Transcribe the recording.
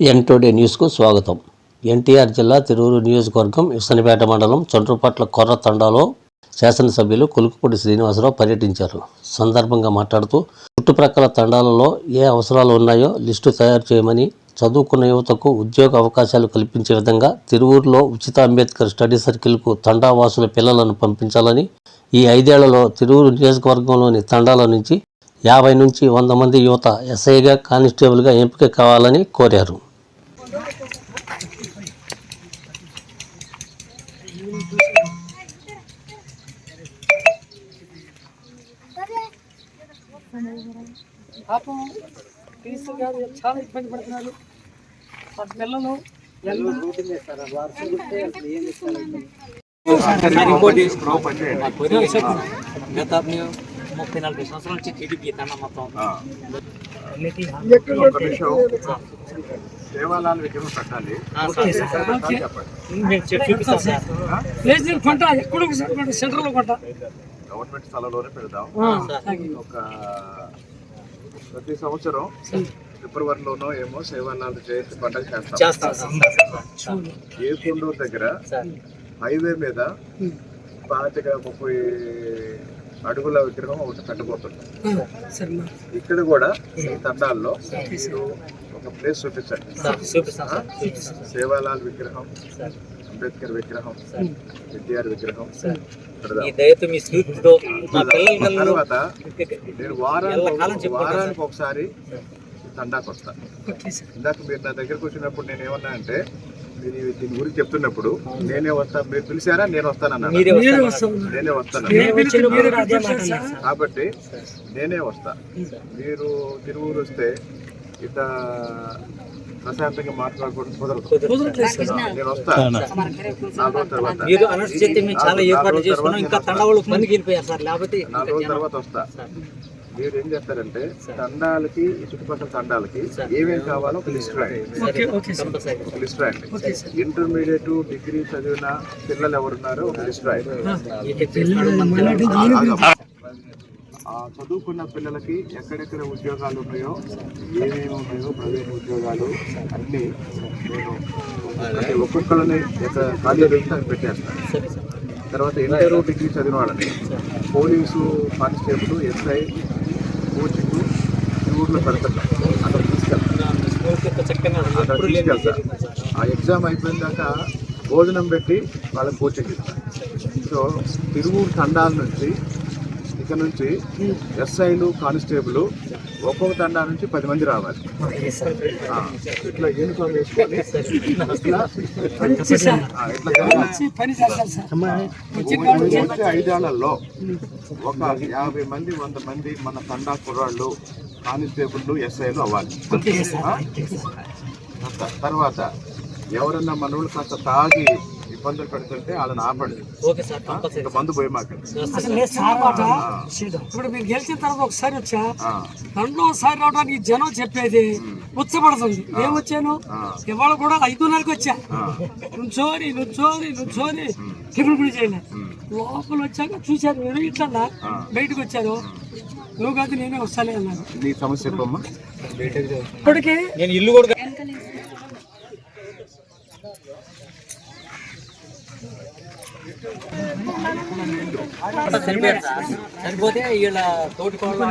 ఎన్టుడే న్యూస్కు స్వాగతం. ఎన్టీఆర్ జిల్లా తిరువురు నియోజకవర్గం ఇసనపేట మండలం చండ్రుపట్ల కొర్ర తండాలో శాసనసభ్యులు కులుకుపూడి శ్రీనివాసరావు పర్యటించారు. సందర్భంగా మాట్లాడుతూ చుట్టుప్రక్కల తండాలలో ఏ అవసరాలు ఉన్నాయో లిస్టు తయారు చేయమని, చదువుకున్న యువతకు ఉద్యోగ అవకాశాలు కల్పించే విధంగా తిరువూరులో ఉచిత అంబేద్కర్ స్టడీ సర్కిల్కు తండావాసుల పిల్లలను పంపించాలని, ఈ 5 ఏళ్లలో తిరువూరు నియోజకవర్గంలోని తండాల నుంచి 50 నుంచి 100 మంది యువత ఎస్ఐగా, కానిస్టేబుల్గా ఎంపిక కావాలని కోరారు. పాపం టీచర్ గారు చాలా ఇబ్బంది పడుతున్నారు. ఆ పిల్లలు గత 30-40 సంవత్సరాల నుంచి టీడీపీ తన మొత్తం సేవాలాల్ విగ్రహం పెట్టాలి. కొంట ఎక్కడ సెంటర్లో కొంట గవర్నమెంట్ స్థలంలోనే పెడదాం. ప్రతి సంవత్సరం ఫిబ్రవరిలోనో ఏమో సేవాలాల్ జయంతి పండుగ చేస్తాం. ఏకుండూరు దగ్గర హైవే మీద 25-30 అడుగుల విగ్రహం ఒకటి పెట్టబోతుంది. ఇక్కడ కూడా ఈ తండాల్లో మీరు ఒక ప్లేస్ చూపించండి. సేవాలాల్ విగ్రహం, అంబేద్కర్ విగ్రహం, ఎన్టీఆర్ విగ్రహం. తర్వాత నేను వారానికి ఒకసారి తండాకు వస్తాను. ఇందాక మీరు నా దగ్గరకు వచ్చినప్పుడు నేను ఏమన్నా అంటే, మీరు దీని గురించి చెప్తున్నప్పుడు నేనే వస్తా, మీరు పిలిచారా నేను వస్తానన్నా, నేనే వస్తాను. కాబట్టి నేనే వస్తా. మీరు తిరువూరు వస్తే ఇట్లా ప్రశాంతంగా మాట్లాడుకోవడం కుదరదు. నేను వస్తాను. 4 రోజుల తర్వాత వస్తా. మీరు ఏం చేస్తారంటే తండాలకి, చుట్టుపక్కల తండాలకి ఏమేమి కావాలో ఒక లిస్ట్ రాయండి. ఇంటర్మీడియట్, డిగ్రీ చదివిన పిల్లలు ఎవరున్నారో ఒక లిస్ట్ రాయండి. చదువుకున్న పిల్లలకి ఎక్కడెక్కడ ఉద్యోగాలు ఉన్నాయో, ఏమేమి ఉన్నాయో ప్రైవేట్ ఉద్యోగాలు అన్నీ నేను ఒక్కొక్కరిని ఖాళీ పెట్టేస్తాను. తర్వాత ఇంటర్, డిగ్రీ చదివిన వాళ్ళని పోలీసు, కానిస్టేబుల్, ఎస్ఐ కోచింగ్ ఊర్లో పెడతాను. అక్కడ తీసుకెళ్తా. ఆ ఎగ్జామ్ అయిపోయిన దాకా భోజనం పెట్టి వాళ్ళకి కోచింగ్ ఇస్తాను. సో తిరువూరు తండాల నుంచి ఇక్కడ నుంచి ఎస్ఐలు, కానిస్టేబుల్ ఒక్కొక్క తండా నుంచి 10 మంది రావాలి. ఇట్లా యూనిఫామ్ వేసుకొని వచ్చే 5 ఏళ్లలో ఒక 50 మంది, 100 మంది మన తండా కుర్రాళ్ళు, కానిస్టేబుల్, ఎస్ఐలు అవ్వాలి. తర్వాత ఎవరన్నా మనోళ్ళు కాస్త తాగి ఇబ్బందులు పెడుతుంటే వాళ్ళని ఆపండి. మందు పోయి మాకు ఇప్పుడు మీరు గెలిచిన తర్వాత ఒకసారి వచ్చా, రెండోసారి రావడానికి జనం చెప్పేది ఉచ్చపడుతుంది. ఏమొచ్చాను ఇవాళ కూడా 5:30కి వచ్చా. నుంచోని టిఫిన్ చేయలే. లోపల వచ్చాక చూశారు, మీరు ఇట్లా బయటకు వచ్చారు. నువ్వు కాదు నేనే వస్తాలే అన్నాను. నీ సమస్య ఇప్పటికీ నేను ఇల్లు కూడా సరిపోతే వీళ్ళ తోటి కోళ్ళు